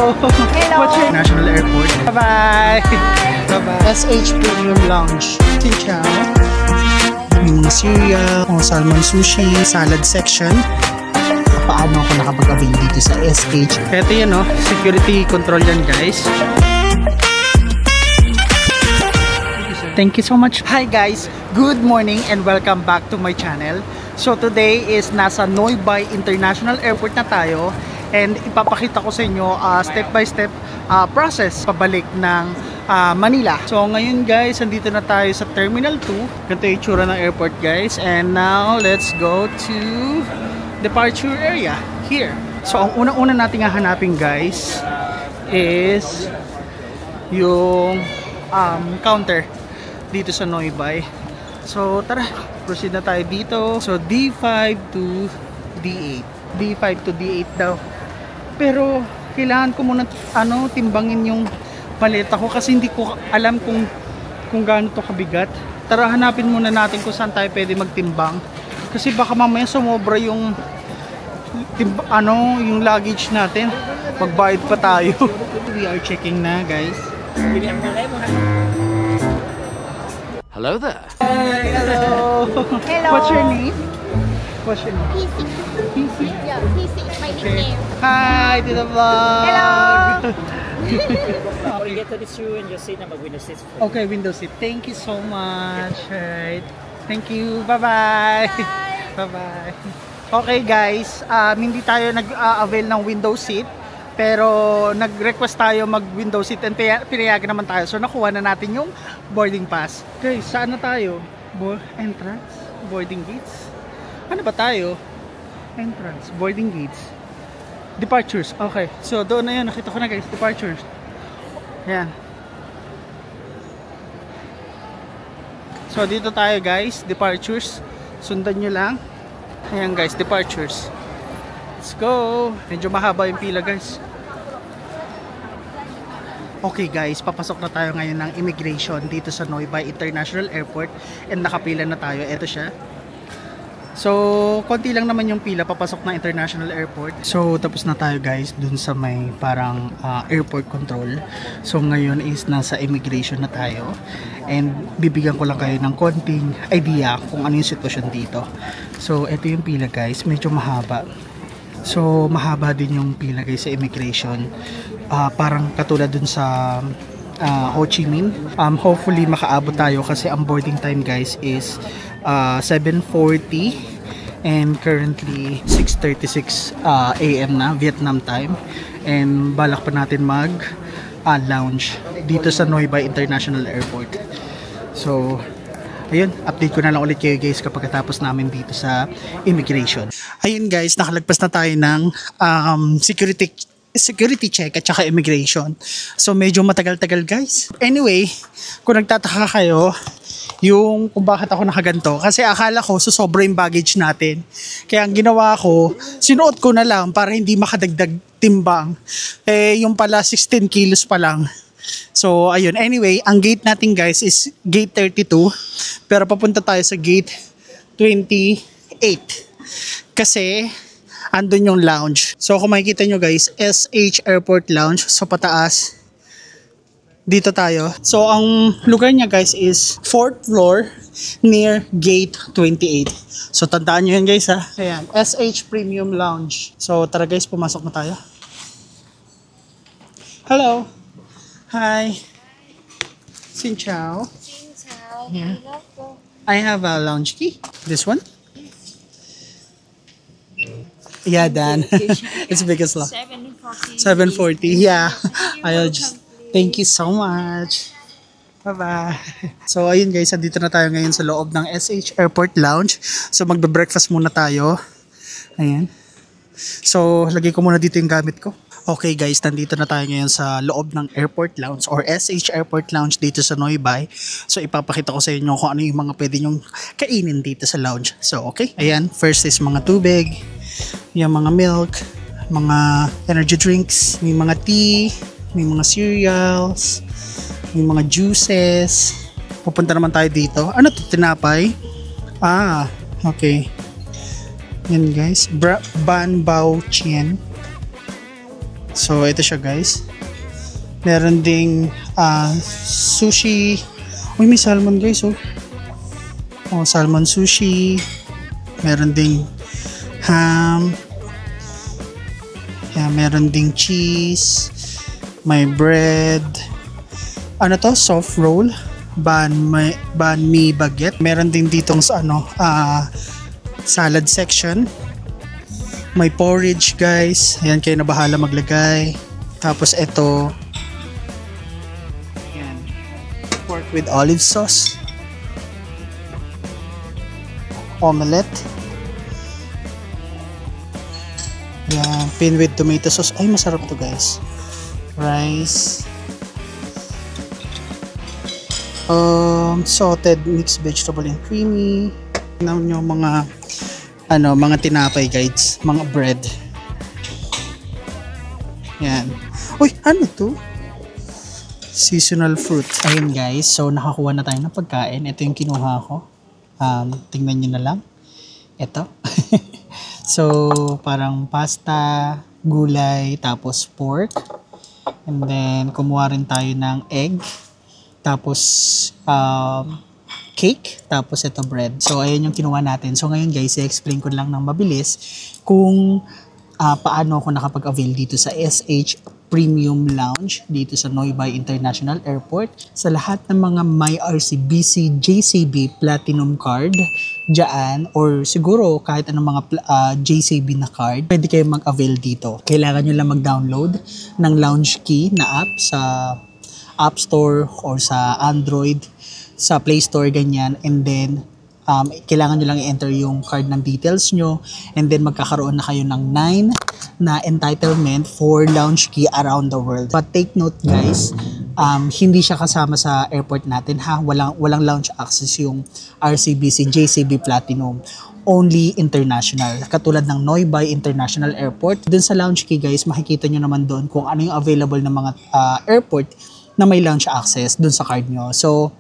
Hello. Hello. What's your National Airport? Bye-bye. Bye-bye. SH Premium Lounge. Xin chào. May mga cereal, salmon sushi, salad section. Paano ako nakapag-avail dito sa SH? Ito yan, no? Security control yan, guys. Thank you so much. Hi guys, good morning and welcome back to my channel. So today is nasa Noi Bai International Airport na tayo and ipapakita ko sa inyo step by step process pabalik ng Manila. So ngayon guys, andito na tayo sa Terminal 2. Ganito yung itsura ng airport guys, and now let's go to departure area here. So ang unang-una nating hahanapin guys is yung counter dito sa Noi Bai. So tara, proceed na tayo dito. So D5 to D8. D5 to D8 daw. Pero kailangan ko muna timbangin yung paleta ko kasi hindi ko alam kung gaano to kabigat. Tara, hanapin muna natin kung saan tayo pwede magtimbang. Kasi baka mamaya sumobra yung yung luggage natin. Magbayad pa tayo. We are checking na guys. Hello there. Hi, hello. Hello. What's your name? What's your name? PC. PC. Yeah, PC is my nickname. Hi, Tita Vlog. Hello. When you get to this room, you'll see na mag-window seats. Okay, window seat. Thank you so much. Right. Thank you. Bye-bye. Bye-bye. Okay guys, hindi tayo nag-avail ng window seat. Pero nag-request tayo mag-window seat and pinayagan naman tayo. So nakuha na natin yung boarding pass. Okay, saan na tayo? Entrance? Boarding gates? Ano ba tayo? Entrance, boarding gates. Departures. Okay, so doon na yun. Nakita ko na guys, departures. Ayan. So dito tayo guys, departures. Sundan nyo lang. Ayan guys, departures. Let's go. Medyo mahaba yung pila guys. Okay guys, papasok na tayo ngayon ng immigration dito sa Noi Bai International Airport and nakapila na tayo. Ito siya. So, konti lang naman yung pila papasok na International Airport. So, tapos na tayo guys dun sa may parang airport control. So, ngayon is nasa immigration na tayo. And bibigyan ko lang kayo ng konting idea kung ano yung sitwasyon dito. So, ito yung pila guys. Medyo mahaba. So, mahaba din yung pila guys sa immigration. Parang katulad dun sa Ho Chi Minh. Hopefully makaabot tayo kasi ang boarding time guys is 7:40 and currently 6:36 AM na Vietnam time, and balak pa natin mag lounge dito sa Noi Bai International Airport. So ayun, update ko na lang ulit kayo guys kapag tapos namin dito sa immigration. Ayun guys, nakalagpas na tayo ng security check at saka immigration. So medyo matagal-tagal guys. Anyway, kung nagtataka kayo kung bakit ako nakaganto, kasi akala ko susobra yung baggage natin. Kaya ang ginawa ko, sinuot ko na lang para hindi makadagdag timbang. Yung pala 16 kilos pa lang. So ayun, anyway, ang gate natin guys is gate 32, pero papunta tayo sa gate 28 kasi andun yung lounge. So kung makikita nyo guys, SH Airport Lounge. So pataas, dito tayo. So ang lugar niya guys is 4th floor near gate 28. So tandaan nyo yan guys ha. Ayan, SH Premium Lounge. So tara guys, pumasok na tayo. Hello. Hi. Xin chào. Xin chào. Yeah. I have a lounge key. This one? Yeah, Dan. It's big as well. 7:40. 7:40. Yeah. I'll just thank you so much. Bye-bye. So ayun guys, andito na tayo ngayon sa loob ng SH Airport Lounge. So magbe-breakfast muna tayo. Ayan. So lagay ko muna dito yung gamit ko. Okay guys, nandito na tayo ngayon sa loob ng Airport Lounge or SH Airport Lounge dito sa Noi Bai. So ipapakita ko sa inyo kung ano yung mga pwede nyong kainin dito sa lounge. So okay, ayan, first is mga tubig, yung mga milk, mga energy drinks, may mga tea, may mga cereals, may mga juices. Pupunta naman tayo dito. Ano to, tinapay? Okay. Yan guys, Ban Bao Chien. So ito siya guys. Meron ding sushi. Uy, may salmon guys oh. Oh, salmon sushi. Meron ding ham. Yeah, meron ding cheese. May bread. Ano to? Soft roll. Banh mi baguette. Meron din ditong sa salad section. May porridge guys. Ayan, kayo na bahala maglagay. Tapos ito. Ayan. Pork with olive sauce. Omelette. Ayan. Pin with tomato sauce. Ay, masarap to guys. Rice. Salted mixed vegetable and creamy. Tingnan nyo mga tinapay guys, mga bread. Yan. Uy, ano to? Seasonal fruit. Ayun guys, so nakakuha na tayo ng pagkain. Ito yung kinuha ko. Tingnan nyo na lang. Ito. So, parang pasta, gulay, tapos pork. And then, kumuha rin tayo ng egg. Tapos, cake. Tapos, ito bread. So, ayun yung kinuha natin. So, ngayon guys, i-explain ko lang ng mabilis kung paano ako nakapag-avail dito sa SH Premium Lounge dito sa Noybai International Airport. Sa lahat ng mga may RCBC JCB Platinum card dyan, or siguro kahit anong mga JCB na card, pwede kayo mag-avail dito. Kailangan nyo lang mag-download ng Lounge Key na app sa App Store or sa Android, sa Play Store, ganyan. And then, kailangan nyo lang i-enter yung card ng details nyo, and then magkakaroon na kayo ng 9 na entitlement for lounge key around the world. But take note guys, hindi siya kasama sa airport natin ha. Walang lounge access yung RCBC JCB Platinum. Only international. Katulad ng Noybai International Airport. Dun sa lounge key guys, makikita nyo naman doon kung ano yung available ng mga airport na may lounge access dun sa card nyo. So,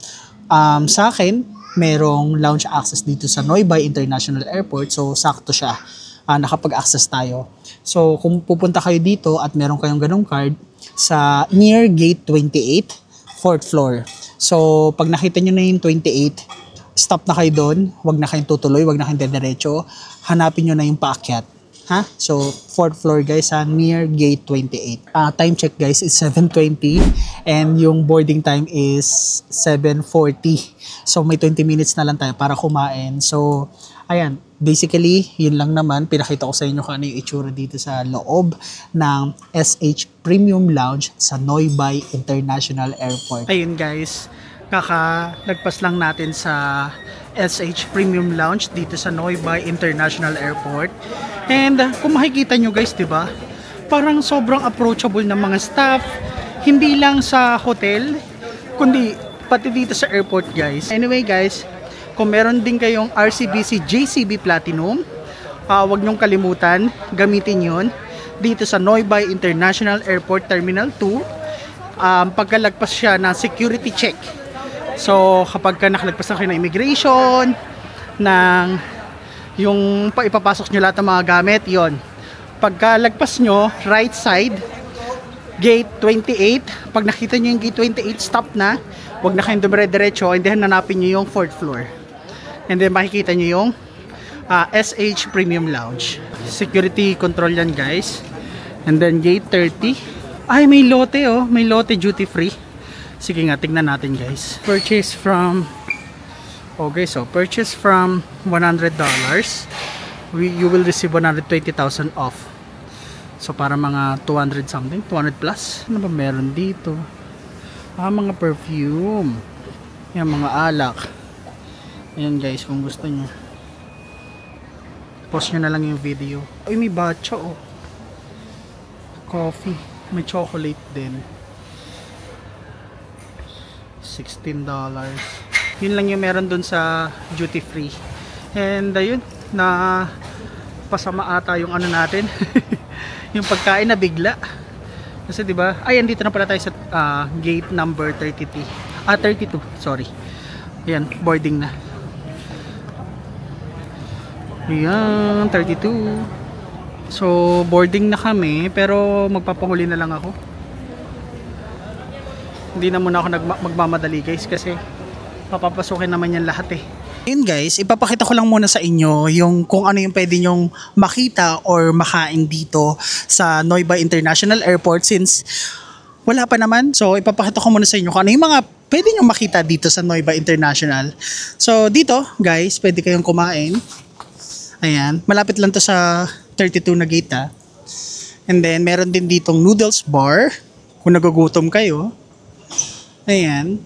sa akin, merong lounge access dito sa Noybai International Airport. So, sakto siya. Nakapag-access tayo. So, kung pupunta kayo dito at meron kayong ganong card, sa near gate 28, 4th floor. So, pag nakita nyo na yung 28, stop na kayo doon. Huwag na kayong tutuloy, huwag na kayong dediretso. Hanapin nyo na yung paakyat. Ha? So, 4th floor guys, near gate 28. Time check guys is 7:20 and yung boarding time is 7:40. So, may 20 minutes na lang tayo para kumain. So, ayan. Basically, yun lang naman. Pinakita ko sa inyo kung ano yung itsura dito sa loob ng SH Premium Lounge sa Noybai International Airport. Ayun guys, kakalagpas lang natin sa SH Premium Lounge dito sa Noybai International Airport. And kung makikita nyo guys, diba? Parang sobrang approachable ng mga staff. Hindi lang sa hotel, kundi pati dito sa airport guys. Anyway guys, kung meron din kayong RCBC JCB Platinum, huwag nyong kalimutan, gamitin yun dito sa Noybai International Airport Terminal 2. Pagkalagpas siya ng security check. So kapag nakalagpas na kayo ng immigration, ng yung ipapasok nyo lahat ng mga gamit, yon. Pagkalagpas nyo, right side, gate 28. Pag nakita nyo yung gate 28, stop na. Huwag na kayong dumire-diretso, and then hanapin nyo yung 4th floor. And then makikita nyo yung SH Premium Lounge. Security control yan guys. And then gate 30. Ay, may lote oh. May lote duty free. Sige nga, tignan natin guys. Purchase from... Okay, so purchase from $100. You will receive 120,000 off. So para mga 200 something, 200 plus. Ano ba meron dito? Mga perfume. Yan, mga alak. Ayan guys, kung gusto nyo, pause nyo na lang yung video. Ay, may batcha oh. Coffee. May chocolate din. $16. Yun lang yung meron dun sa duty free. And ayun, na pasama ata yung ano natin. Yung pagkain na bigla. Kasi diba, ay andito na pala tayo sa gate number 32. 32, sorry. Ayan, boarding na. Ayan, 32. So, boarding na kami, pero magpapahuli na lang ako. Hindi na muna ako magmamadali guys kasi papapasukin naman yan lahat eh. Ayun guys, ipapakita ko lang muna sa inyo yung kung ano yung pwede nyong makita or makain dito sa Neu Bai International Airport since wala pa naman. So, ipapakita ko muna sa inyo kung ano yung mga pwede nyong makita dito sa Neu Bai International. So, dito guys, pwede kayong kumain. Ayan, malapit lang to sa 32 na gate ha. And then, meron din ditong noodles bar kung nagugutom kayo. Ayan.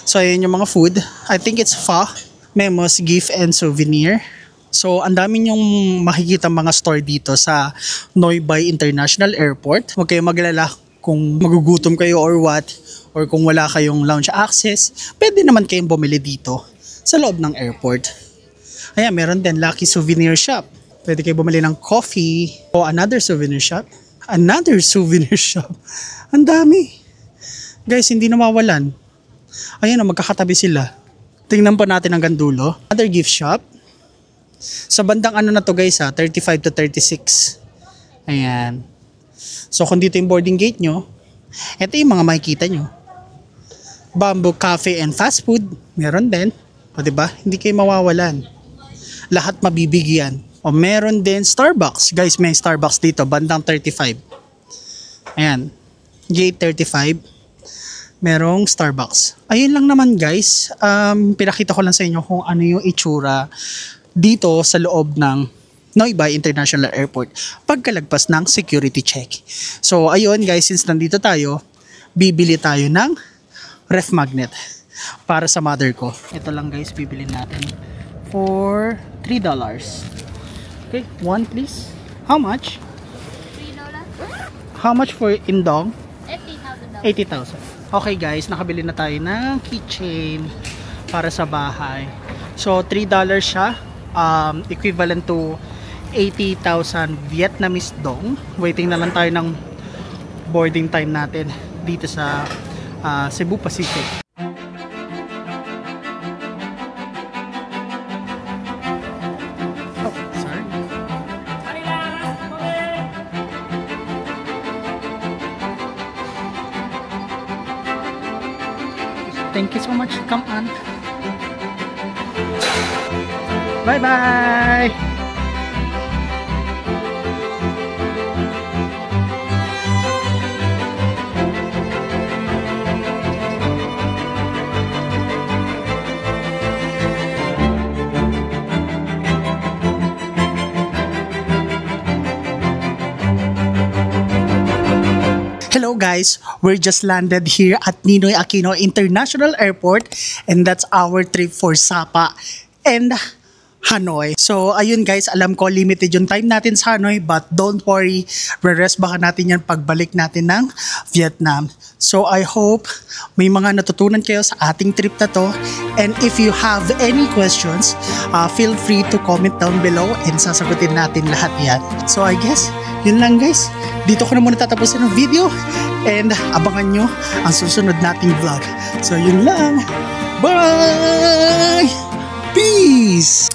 So, ayan yung mga food. I think it's pho, memos, gift, and souvenir. So, ang dami yung makikita mga store dito sa Neu Bai International Airport. Huwag kayong maglala kung magugutom kayo or what, or kung wala kayong lounge access, pwede naman kayong bumili dito sa loob ng airport. Ayan, meron din Lucky Souvenir Shop. Pwede kayo bumili ng coffee o another souvenir shop. Another souvenir shop. Ang dami. Guys, hindi nawawalan. Ayan o, magkakatabi sila. Tingnan po natin hanggang dulo. Another gift shop. Sa bandang ano na to guys ha, 35 to 36. Ayan. So kung dito yung boarding gate nyo, ito yung mga makikita nyo. Bamboo Cafe and Fast Food. Meron din. O diba? Hindi kayo mawawalan. Lahat mabibigyan. O meron din Starbucks. Guys, may Starbucks dito. Bandang 35. Ayan. Gate 35. Merong Starbucks. Ayun lang naman guys. Pinakita ko lang sa inyo kung ano yung itsura dito sa loob ng Neu Bai International Airport pagkalagpas ng security check. So ayun guys, since nandito tayo, bibili tayo ng ref magnet para sa mother ko. Ito lang guys, bibili natin for $3. Okay, one please. How much? $3. How much for indong? $80,000. 80,000. Okay guys, nakabili na tayo ng keychain para sa bahay. So $3 siya, equivalent to 80,000 Vietnamese dong. Waiting na lang tayo ng boarding time natin dito sa Cebu Pacific. Oh, sorry. Thank you so much. Come on. Bye-bye. Hello guys, we're just landed here at Ninoy Aquino International Airport and that's our trip for Sapa and Hanoi. So ayun guys, alam ko limited yung time natin sa Hanoi but don't worry, re-rest baka natin yan pagbalik natin ng Vietnam. So I hope may mga natutunan kayo sa ating trip na to, and if you have any questions, feel free to comment down below and sasagutin natin lahat yan. So I guess, yun lang guys. Dito ko na muna tatapusin ng video and abangan nyo ang susunod nating vlog. So yun lang. Bye! Peace!